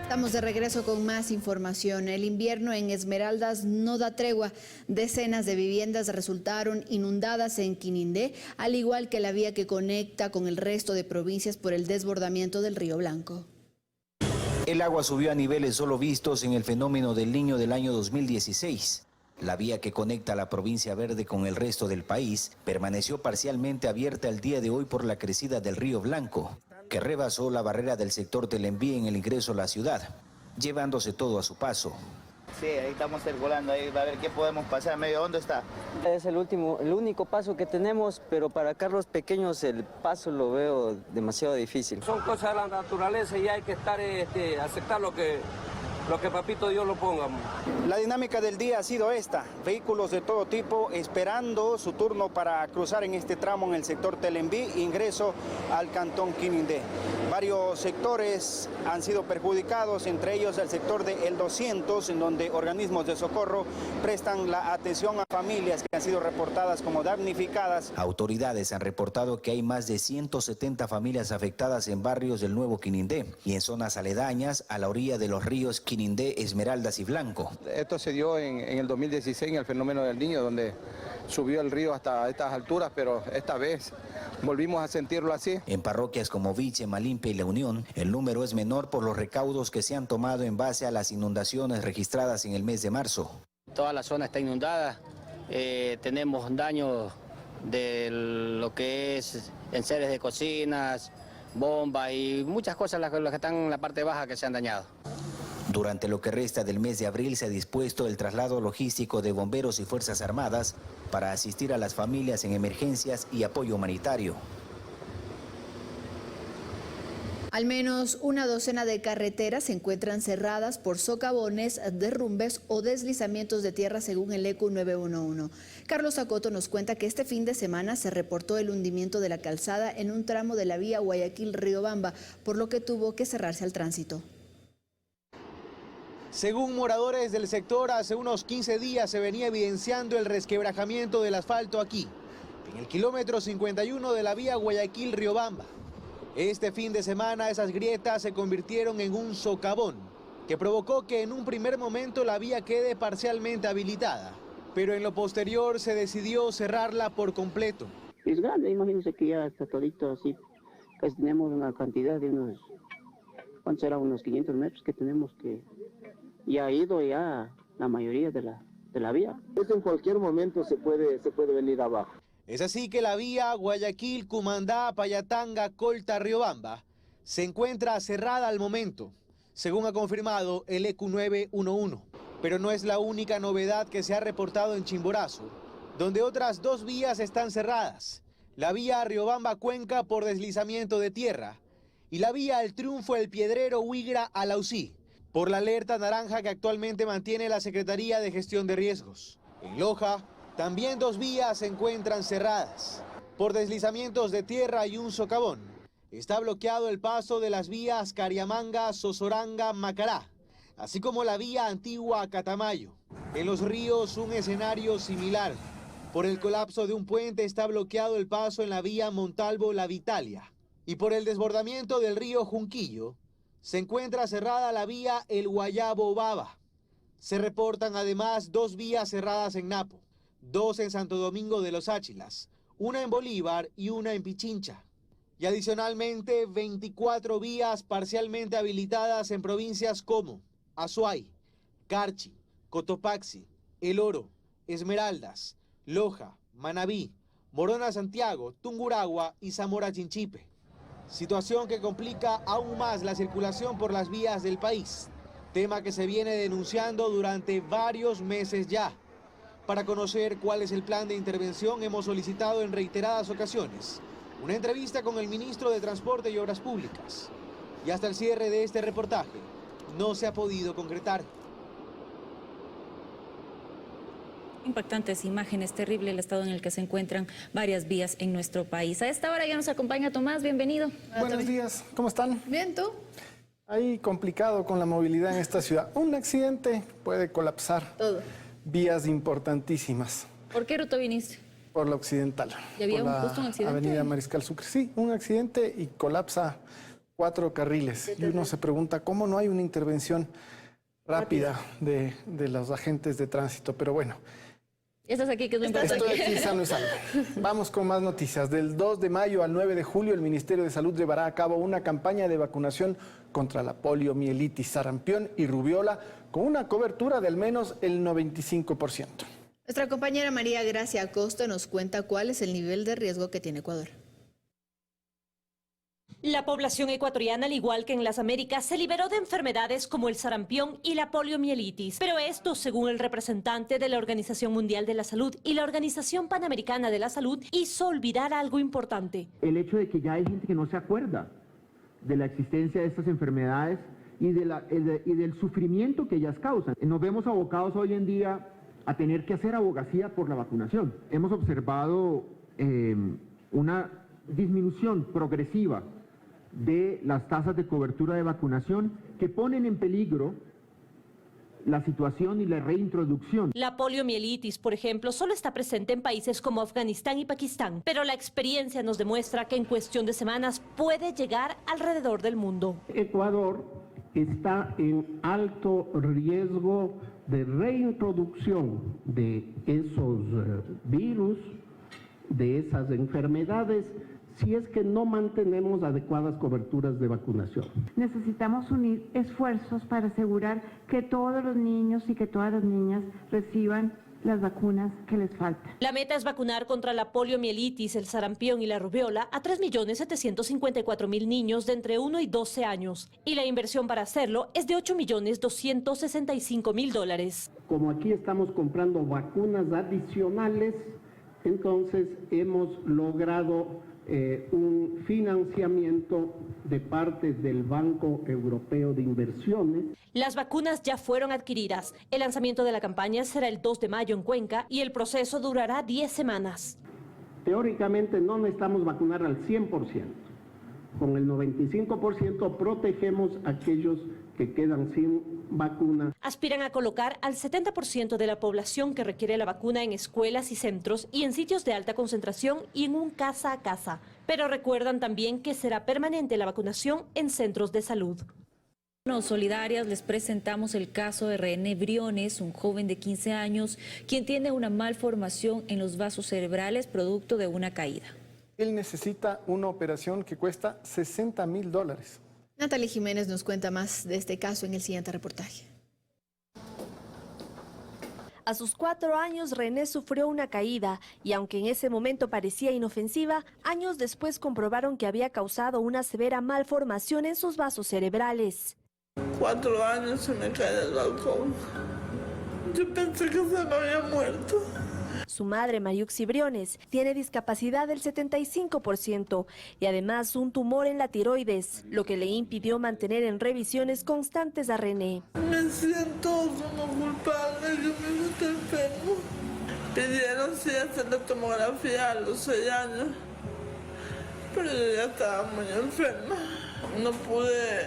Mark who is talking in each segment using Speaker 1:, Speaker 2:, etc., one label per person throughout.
Speaker 1: Estamos de regreso con más información. El invierno en Esmeraldas no da tregua. Decenas de viviendas resultaron inundadas en Quinindé, al igual que la vía que conecta con el resto de provincias por el desbordamiento del Río Blanco.
Speaker 2: El agua subió a niveles solo vistos en el fenómeno del Niño del año 2016. La vía que conecta la provincia verde con el resto del país permaneció parcialmente abierta el día de hoy por la crecida del Río Blanco, que rebasó la barrera del sector Telembí en el ingreso a la ciudad, llevándose todo a su paso.
Speaker 3: Sí, ahí estamos circulando, ahí a ver qué podemos pasar, medio hondo está.
Speaker 4: Es el único paso que tenemos, pero para carros pequeños el paso lo veo demasiado difícil.
Speaker 5: Son cosas de la naturaleza y hay que aceptar lo que papito Dios lo ponga.
Speaker 6: La dinámica del día ha sido esta: vehículos de todo tipo esperando su turno para cruzar en este tramo en el sector Telembí, ingreso al cantón Quinindé. Varios sectores han sido perjudicados, entre ellos el sector de El 200, en donde organismos de socorro prestan la atención a familias que han sido reportadas como damnificadas.
Speaker 2: Autoridades han reportado que hay más de 170 familias afectadas en barrios del Nuevo Quinindé y en zonas aledañas a la orilla de los ríos Quinindé, Esmeraldas y Blanco.
Speaker 7: Esto se dio en el 2016, en el fenómeno del Niño, donde subió el río hasta estas alturas, pero esta vez volvimos a sentirlo así.
Speaker 2: En parroquias como Viche, Malimpia y La Unión, el número es menor por los recaudos que se han tomado en base a las inundaciones registradas en el mes de marzo.
Speaker 8: Toda la zona está inundada, tenemos daños de lo que es enseres de cocinas, bombas y muchas cosas las que están en la parte baja que se han dañado.
Speaker 2: Durante lo que resta del mes de abril se ha dispuesto el traslado logístico de bomberos y Fuerzas Armadas para asistir a las familias en emergencias y apoyo humanitario.
Speaker 1: Al menos una docena de carreteras se encuentran cerradas por socavones, derrumbes o deslizamientos de tierra según el ECU 911. Carlos Acoto nos cuenta que este fin de semana se reportó el hundimiento de la calzada en un tramo de la vía Guayaquil-Riobamba, por lo que tuvo que cerrarse al tránsito.
Speaker 9: Según moradores del sector, hace unos 15 días se venía evidenciando el resquebrajamiento del asfalto aquí, en el kilómetro 51 de la vía Guayaquil-Riobamba. Este fin de semana esas grietas se convirtieron en un socavón, que provocó que en un primer momento la vía quede parcialmente habilitada, pero en lo posterior se decidió cerrarla por completo.
Speaker 10: Es grande, imagínense que ya está todito así, pues tenemos una cantidad de unos, ¿cuántos será? Unos 500 metros que tenemos que... Ya ha ido ya la mayoría de la vía.
Speaker 11: Eso en cualquier momento se puede venir abajo.
Speaker 9: Es así que la vía Guayaquil, Cumandá, Payatanga, Colta, Riobamba se encuentra cerrada al momento, según ha confirmado el ECU 911. Pero no es la única novedad que se ha reportado en Chimborazo, donde otras dos vías están cerradas. La vía Riobamba-Cuenca por deslizamiento de tierra y la vía El Triunfo, El Piedrero, Huigra-Alausí, por la alerta naranja que actualmente mantiene la Secretaría de Gestión de Riesgos. En Loja, también dos vías se encuentran cerradas. Por deslizamientos de tierra y un socavón, está bloqueado el paso de las vías Cariamanga, Sosoranga, Macará, así como la vía antigua a Catamayo. En los ríos, un escenario similar. Por el colapso de un puente está bloqueado el paso en la vía Montalvo-La Vitalia. Y por el desbordamiento del río Junquillo, se encuentra cerrada la vía El Guayabo-Baba. Se reportan además dos vías cerradas en Napo, dos en Santo Domingo de los Áchilas, una en Bolívar y una en Pichincha. Y adicionalmente 24 vías parcialmente habilitadas en provincias como Azuay, Carchi, Cotopaxi, El Oro, Esmeraldas, Loja, Manabí, Morona Santiago, Tungurahua y Zamora Chinchipe. Situación que complica aún más la circulación por las vías del país, tema que se viene denunciando durante varios meses ya. Para conocer cuál es el plan de intervención hemos solicitado en reiteradas ocasiones una entrevista con el ministro de Transporte y Obras Públicas. Y hasta el cierre de este reportaje no se ha podido concretar.
Speaker 12: Impactantes imágenes, terrible el estado en el que se encuentran varias vías en nuestro país. A esta hora ya nos acompaña Tomás, bienvenido.
Speaker 13: Buenos días, ¿cómo están?
Speaker 1: Bien, ¿tú?
Speaker 13: Ahí complicado con la movilidad en esta ciudad. Un accidente puede colapsar
Speaker 1: todo.
Speaker 13: Vías importantísimas.
Speaker 1: ¿Por qué ruta viniste?
Speaker 13: Por la occidental.
Speaker 1: ¿Y había
Speaker 13: por
Speaker 1: justo un accidente?
Speaker 13: Avenida Mariscal Sucre. Sí, un accidente y colapsa 4 carriles. Y uno se pregunta cómo no hay una intervención rápida de los agentes de tránsito. Pero bueno.
Speaker 12: Estás aquí, que es lo importante.
Speaker 13: Estoy aquí sano y salvo. Vamos con más noticias. Del 2 de mayo al 9 de julio, el Ministerio de Salud llevará a cabo una campaña de vacunación contra la poliomielitis, sarampión y rubiola, con una cobertura de al menos el 95%.
Speaker 1: Nuestra compañera María Gracia Acosta nos cuenta cuál es el nivel de riesgo que tiene Ecuador.
Speaker 14: La población ecuatoriana, al igual que en las Américas, se liberó de enfermedades como el sarampión y la poliomielitis. Pero esto, según el representante de la Organización Mundial de la Salud y la Organización Panamericana de la Salud, hizo olvidar algo importante.
Speaker 15: El hecho de que ya hay gente que no se acuerda de la existencia de estas enfermedades y del sufrimiento que ellas causan. Nos vemos abocados hoy en día a tener que hacer abogacía por la vacunación. Hemos observado una disminución progresiva de las tasas de cobertura de vacunación que ponen en peligro la situación y la reintroducción.
Speaker 14: La poliomielitis, por ejemplo, solo está presente en países como Afganistán y Pakistán, pero la experiencia nos demuestra que en cuestión de semanas puede llegar alrededor del mundo.
Speaker 15: Ecuador está en alto riesgo de reintroducción de esos virus, de esas enfermedades, si es que no mantenemos adecuadas coberturas de vacunación.
Speaker 16: Necesitamos unir esfuerzos para asegurar que todos los niños y que todas las niñas reciban las vacunas que les faltan.
Speaker 14: La meta es vacunar contra la poliomielitis, el sarampión y la rubiola a 3.754.000 niños de entre 1 y 12 años. Y la inversión para hacerlo es de $8.265.000.
Speaker 15: Como aquí estamos comprando vacunas adicionales, entonces hemos logrado un financiamiento de parte del Banco Europeo de Inversiones.
Speaker 14: Las vacunas ya fueron adquiridas. El lanzamiento de la campaña será el 2 de mayo en Cuenca y el proceso durará 10 semanas.
Speaker 15: Teóricamente no necesitamos vacunar al 100%. Con el 95% protegemos a aquellos que quedan sin vacuna.
Speaker 14: Aspiran a colocar al 70% de la población que requiere la vacuna en escuelas y centros y en sitios de alta concentración y en un casa a casa. Pero recuerdan también que será permanente la vacunación en centros de salud.
Speaker 12: Solidarias, les presentamos el caso de René Briones, un joven de 15 años, quien tiene una malformación en los vasos cerebrales producto de una caída.
Speaker 13: Él necesita una operación que cuesta $60.000.
Speaker 1: Natalie Jiménez nos cuenta más de este caso en el siguiente reportaje.
Speaker 17: A sus 4 años, René sufrió una caída y aunque en ese momento parecía inofensiva, años después comprobaron que había causado una severa malformación en sus vasos cerebrales.
Speaker 18: 4 años se me cae del balcón. Yo pensé que se me había muerto.
Speaker 17: Su madre, Mariuxi Briones, tiene discapacidad del 75% y además un tumor en la tiroides, lo que le impidió mantener en revisiones constantes a René.
Speaker 18: Me siento como culpable, yo me siento enfermo. Pidieron sí hacer la tomografía a los 6 años, pero yo ya estaba muy enferma. No pude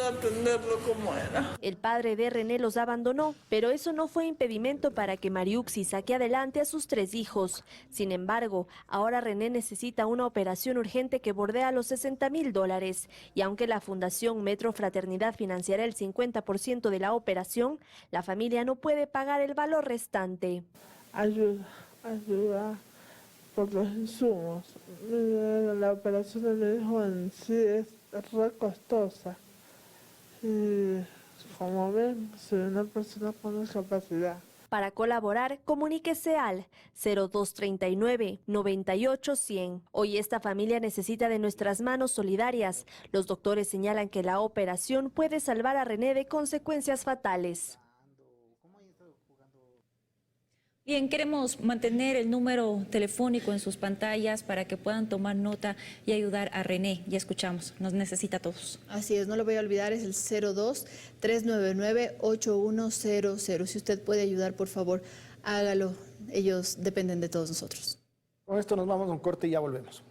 Speaker 18: atenderlo como era.
Speaker 17: El padre de René los abandonó, pero eso no fue impedimento para que Mariuxi saque adelante a sus 3 hijos. Sin embargo, ahora René necesita una operación urgente que bordea los $60.000 y aunque la Fundación Metro Fraternidad financiará el 50% de la operación, la familia no puede pagar el valor restante.
Speaker 18: Ayuda por los insumos. La operación de mi hijo en sí es re costosa. Y como ven, soy una persona con discapacidad.
Speaker 17: Para colaborar, comuníquese al 0239 98 100. Hoy esta familia necesita de nuestras manos solidarias. Los doctores señalan que la operación puede salvar a René de consecuencias fatales.
Speaker 12: Bien, queremos mantener el número telefónico en sus pantallas para que puedan tomar nota y ayudar a René. Ya escuchamos, nos necesita a todos.
Speaker 1: Así es, no lo voy a olvidar, es el 02-399-8100. Si usted puede ayudar, por favor, hágalo. Ellos dependen de todos nosotros.
Speaker 13: Con esto nos vamos a un corte y ya volvemos.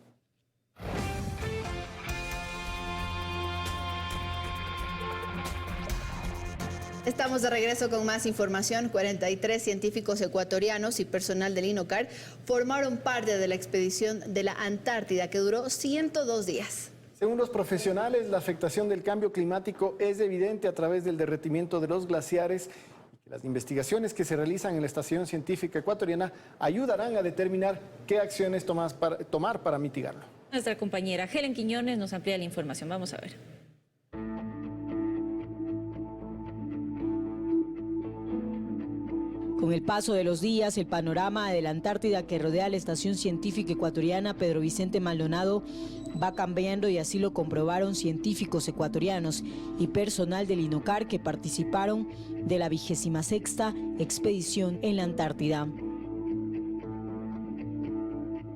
Speaker 1: Estamos de regreso con más información. 43 científicos ecuatorianos y personal del INOCAR formaron parte de la expedición de la Antártida que duró 102 días.
Speaker 13: Según los profesionales, la afectación del cambio climático es evidente a través del derretimiento de los glaciares. Las investigaciones que se realizan en la Estación Científica Ecuatoriana ayudarán a determinar qué acciones tomar para mitigarlo.
Speaker 12: Nuestra compañera Helen Quiñones nos amplía la información. Vamos a ver.
Speaker 19: Con el paso de los días, el panorama de la Antártida que rodea la Estación Científica Ecuatoriana Pedro Vicente Maldonado va cambiando, y así lo comprobaron científicos ecuatorianos y personal del INOCAR que participaron de la 26ª expedición en la Antártida.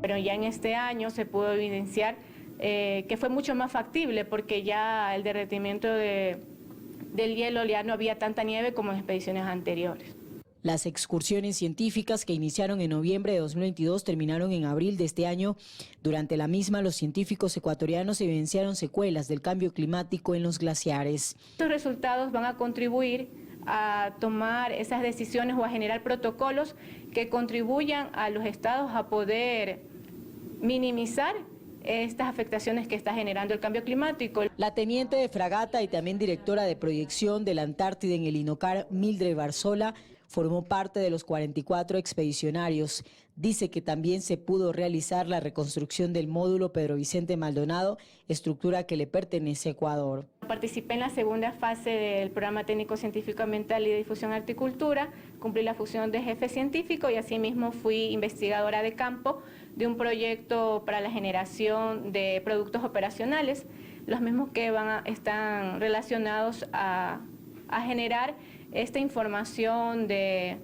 Speaker 20: Pero ya en este año se pudo evidenciar que fue mucho más factible, porque ya el derretimiento del hielo, ya no había tanta nieve como en expediciones anteriores.
Speaker 19: Las excursiones científicas que iniciaron en noviembre de 2022 terminaron en abril de este año. Durante la misma, los científicos ecuatorianos evidenciaron secuelas del cambio climático en los glaciares.
Speaker 20: Estos resultados van a contribuir a tomar esas decisiones o a generar protocolos que contribuyan a los estados a poder minimizar estas afectaciones que está generando el cambio climático.
Speaker 19: La teniente de fragata y también directora de proyección de la Antártida en el INOCAR, Mildred Barzola, formó parte de los 44 expedicionarios. Dice que también se pudo realizar la reconstrucción del módulo Pedro Vicente Maldonado, estructura que le pertenece a Ecuador.
Speaker 20: Participé en la segunda fase del programa técnico científico ambiental y de difusión horticultura, cumplí la función de jefe científico y asimismo fui investigadora de campo de un proyecto para la generación de productos operacionales, los mismos que están relacionados a generar esta información de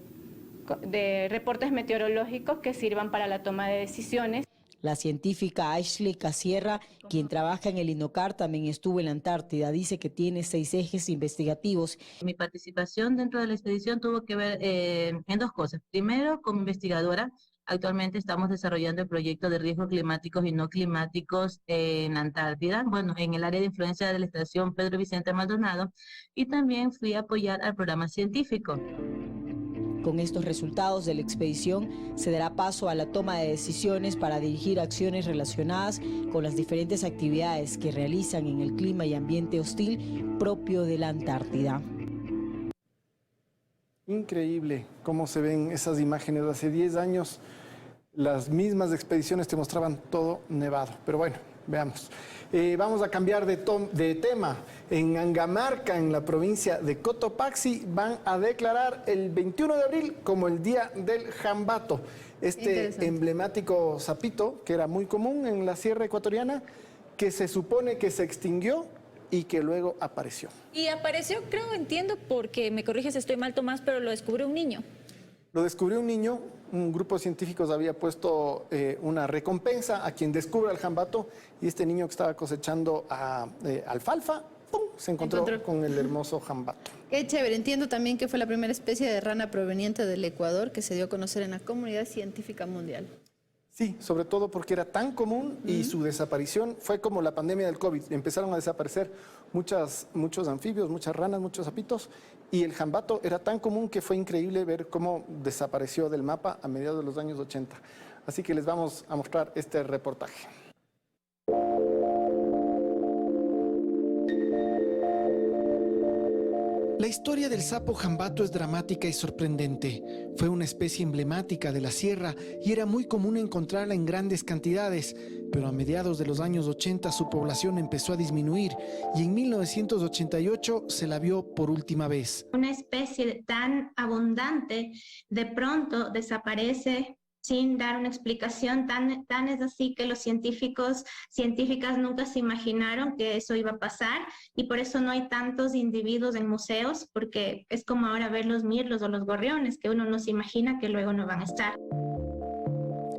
Speaker 20: reportes meteorológicos que sirvan para la toma de decisiones.
Speaker 19: La científica Ashley Casierra, quien trabaja en el INOCAR, también estuvo en la Antártida. Dice que tiene 6 ejes investigativos.
Speaker 21: Mi participación dentro de la expedición tuvo que ver en 2 cosas. Primero, como investigadora, actualmente estamos desarrollando el proyecto de riesgos climáticos y no climáticos en la Antártida, en el área de influencia de la Estación Pedro Vicente Maldonado, y también fui a apoyar al programa científico.
Speaker 19: Con estos resultados de la expedición se dará paso a la toma de decisiones para dirigir acciones relacionadas con las diferentes actividades que realizan en el clima y ambiente hostil propio de la Antártida.
Speaker 13: Increíble cómo se ven esas imágenes. Hace 10 años las mismas expediciones te mostraban todo nevado. Pero bueno, veamos. Vamos a cambiar de tema. En Angamarca, en la provincia de Cotopaxi, van a declarar el 21 de abril como el Día del Jambato. Este emblemático sapito que era muy común en la sierra ecuatoriana, que se supone que se extinguió y que luego apareció.
Speaker 12: Y apareció, entiendo, porque, me corriges si estoy mal, Tomás, pero lo descubrió un niño.
Speaker 13: Lo descubrió un niño, un grupo de científicos había puesto una recompensa a quien descubra el jambato, y este niño que estaba cosechando alfalfa, ¡pum!, se encontró con el hermoso jambato.
Speaker 1: Qué chévere. Entiendo también que fue la primera especie de rana proveniente del Ecuador que se dio a conocer en la comunidad científica mundial.
Speaker 13: Sí, sobre todo porque era tan común y su desaparición fue como la pandemia del COVID. Empezaron a desaparecer muchos anfibios, muchas ranas, muchos sapitos, y el jambato era tan común que fue increíble ver cómo desapareció del mapa a mediados de los años 80. Así que les vamos a mostrar este reportaje. La historia del sapo jambato es dramática y sorprendente. Fue una especie emblemática de la sierra y era muy común encontrarla en grandes cantidades, pero a mediados de los años 80 su población empezó a disminuir y en 1988 se la vio por última vez.
Speaker 22: Una especie tan abundante de pronto desaparece sin dar una explicación, tan es así que los científicas nunca se imaginaron que eso iba a pasar, y por eso no hay tantos individuos en museos, porque es como ahora ver los mirlos o los gorriones, que uno no se imagina que luego no van a estar.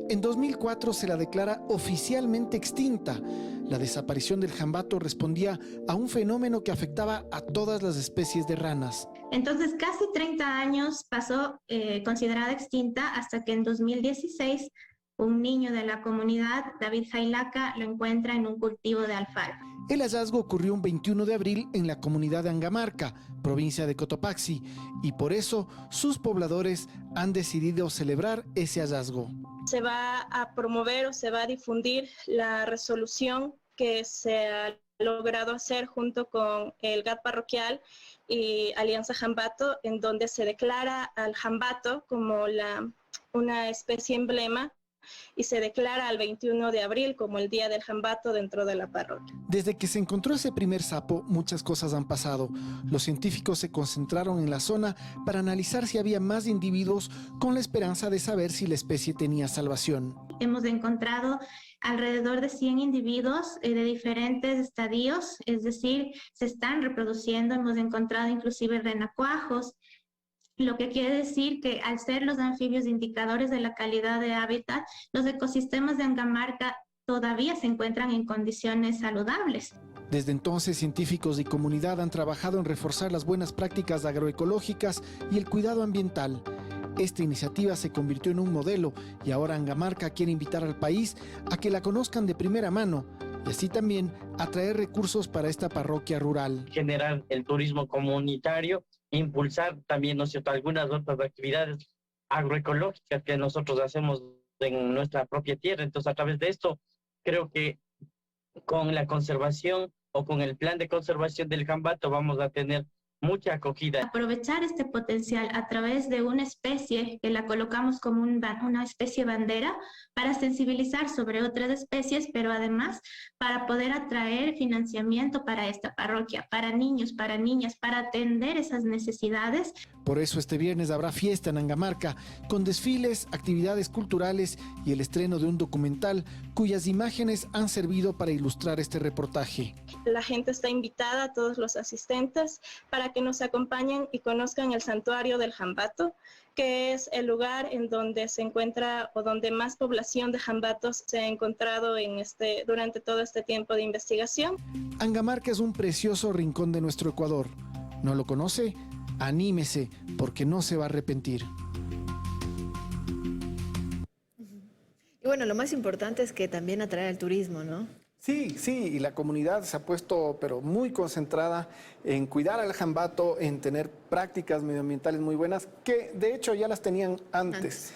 Speaker 13: En 2004 se la declara oficialmente extinta. La desaparición del jambato respondía a un fenómeno que afectaba a todas las especies de ranas.
Speaker 22: Entonces, casi 30 años pasó considerada extinta hasta que en 2016 un niño de la comunidad, David Jailaca, lo encuentra en un cultivo de alfalfa.
Speaker 13: El hallazgo ocurrió un 21 de abril en la comunidad de Angamarca, provincia de Cotopaxi, y por eso sus pobladores han decidido celebrar ese hallazgo.
Speaker 23: Se va a promover o se va a difundir la resolución
Speaker 3: que se ha logrado hacer junto con el GAT parroquial y Alianza Jambato, en donde se declara al jambato como una especie emblema y se declara al 21 de abril como el Día del Jambato dentro de la parroquia.
Speaker 13: Desde que se encontró ese primer sapo, muchas cosas han pasado. Los científicos se concentraron en la zona para analizar si había más individuos con la esperanza de saber si la especie tenía salvación.
Speaker 22: Hemos encontrado alrededor de 100 individuos de diferentes estadios, es decir, se están reproduciendo. Hemos encontrado inclusive renacuajos, lo que quiere decir que al ser los anfibios indicadores de la calidad de hábitat, los ecosistemas de Angamarca todavía se encuentran en condiciones saludables.
Speaker 13: Desde entonces, científicos y comunidad han trabajado en reforzar las buenas prácticas agroecológicas y el cuidado ambiental. Esta iniciativa se convirtió en un modelo y ahora Angamarca quiere invitar al país a que la conozcan de primera mano y así también atraer recursos para esta parroquia rural.
Speaker 4: Generar el turismo comunitario, impulsar también, ¿no es cierto?, algunas otras actividades agroecológicas que nosotros hacemos en nuestra propia tierra. Entonces, a través de esto, creo que con la conservación o con el plan de conservación del jambato vamos a tener mucha acogida.
Speaker 22: Aprovechar este potencial a través de una especie que la colocamos como una especie bandera para sensibilizar sobre otras especies, pero además para poder atraer financiamiento para esta parroquia, para niños, para niñas, para atender esas necesidades.
Speaker 13: Por eso este viernes habrá fiesta en Angamarca, con desfiles, actividades culturales y el estreno de un documental cuyas imágenes han servido para ilustrar este reportaje.
Speaker 3: La gente está invitada, a todos los asistentes, para que nos acompañen y conozcan el santuario del jambato, que es el lugar en donde se encuentra o donde más población de jambatos se ha encontrado durante todo este tiempo de investigación.
Speaker 13: Angamarca es un precioso rincón de nuestro Ecuador. ¿No lo conoce? Anímese, porque no se va a arrepentir.
Speaker 1: Y bueno, lo más importante es que también atrae al turismo, ¿no?
Speaker 13: Sí, y la comunidad se ha puesto pero muy concentrada en cuidar al jambato, en tener prácticas medioambientales muy buenas, que de hecho ya las tenían antes.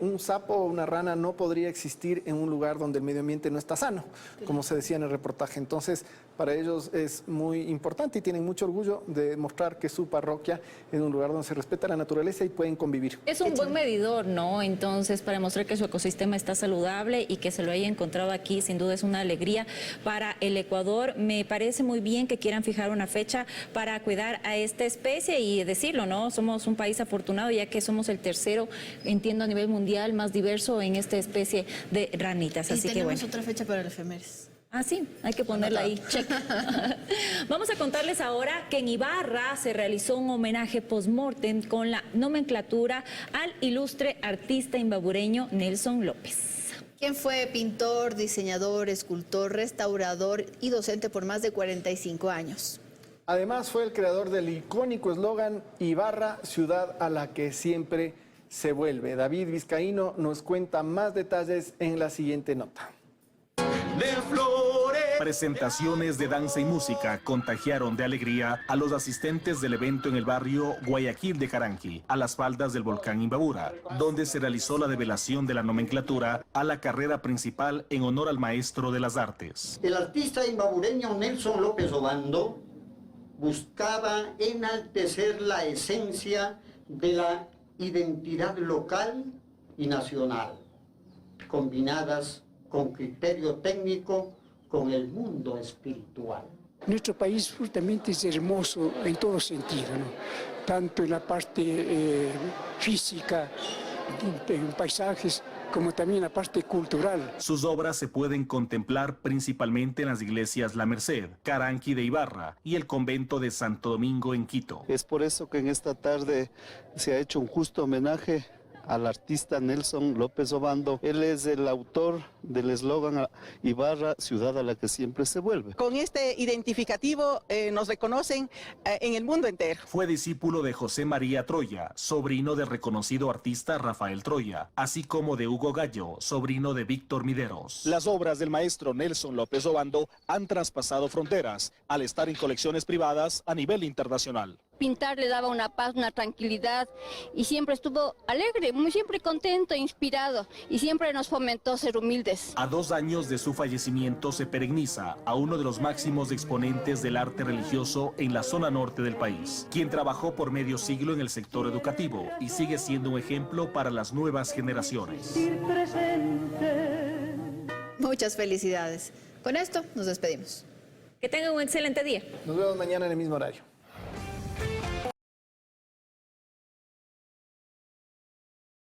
Speaker 13: Un sapo o una rana no podría existir en un lugar donde el medio ambiente no está sano, como se decía en el reportaje. Entonces, para ellos es muy importante y tienen mucho orgullo de mostrar que su parroquia es un lugar donde se respeta la naturaleza y pueden convivir.
Speaker 12: Es un buen medidor, ¿no? Entonces, para demostrar que su ecosistema está saludable y que se lo haya encontrado aquí, sin duda es una alegría para el Ecuador. Me parece muy bien que quieran fijar una fecha para cuidar a esta especie y decirlo, ¿no? Somos un país afortunado ya que somos el tercero, entiendo, a nivel mundial más diverso en esta especie de ranitas. Así que bueno.
Speaker 1: Otra fecha para el efemérides.
Speaker 12: Ah, sí, hay que ponerla ahí, check. Vamos a contarles ahora que en Ibarra se realizó un homenaje post-mortem con la nomenclatura al ilustre artista imbabureño Nelson López.
Speaker 1: Quien fue pintor, diseñador, escultor, restaurador y docente por más de 45 años.
Speaker 13: Además fue el creador del icónico eslogan Ibarra, ciudad a la que siempre se vuelve. David Vizcaíno nos cuenta más detalles en la siguiente nota.
Speaker 23: Presentaciones de danza y música contagiaron de alegría a los asistentes del evento en el barrio Guayaquil de Caranqui, a las faldas del volcán Imbabura, donde se realizó la develación de la nomenclatura a la carrera principal en honor al maestro de las artes.
Speaker 24: El artista imbabureño Nelson López Obando buscaba enaltecer la esencia de la identidad local y nacional, combinadas con criterio técnico con el mundo espiritual.
Speaker 25: Nuestro país justamente es hermoso en todo sentido, ¿no? Tanto en la parte física, en paisajes, como también en la parte cultural.
Speaker 23: Sus obras se pueden contemplar principalmente en las iglesias La Merced, Caranqui de Ibarra y el convento de Santo Domingo en Quito.
Speaker 26: Es por eso que en esta tarde se ha hecho un justo homenaje al artista Nelson López Obando. Él es el autor del eslogan Ibarra, ciudad a la que siempre se vuelve.
Speaker 27: Con este identificativo nos reconocen en el mundo entero.
Speaker 23: Fue discípulo de José María Troya, sobrino del reconocido artista Rafael Troya, así como de Hugo Gallo, sobrino de Víctor Mideros.
Speaker 28: Las obras del maestro Nelson López Obando han traspasado fronteras al estar en colecciones privadas a nivel internacional.
Speaker 2: pintar le daba una paz, una tranquilidad y siempre estuvo alegre, muy siempre contento, inspirado y siempre nos fomentó ser humildes.
Speaker 23: A 2 años de su fallecimiento se perenniza a uno de los máximos exponentes del arte religioso en la zona norte del país, quien trabajó por medio siglo en el sector educativo y sigue siendo un ejemplo para las nuevas generaciones.
Speaker 1: Muchas felicidades. Con esto nos despedimos.
Speaker 12: Que tengan un excelente día.
Speaker 13: Nos vemos mañana en el mismo horario.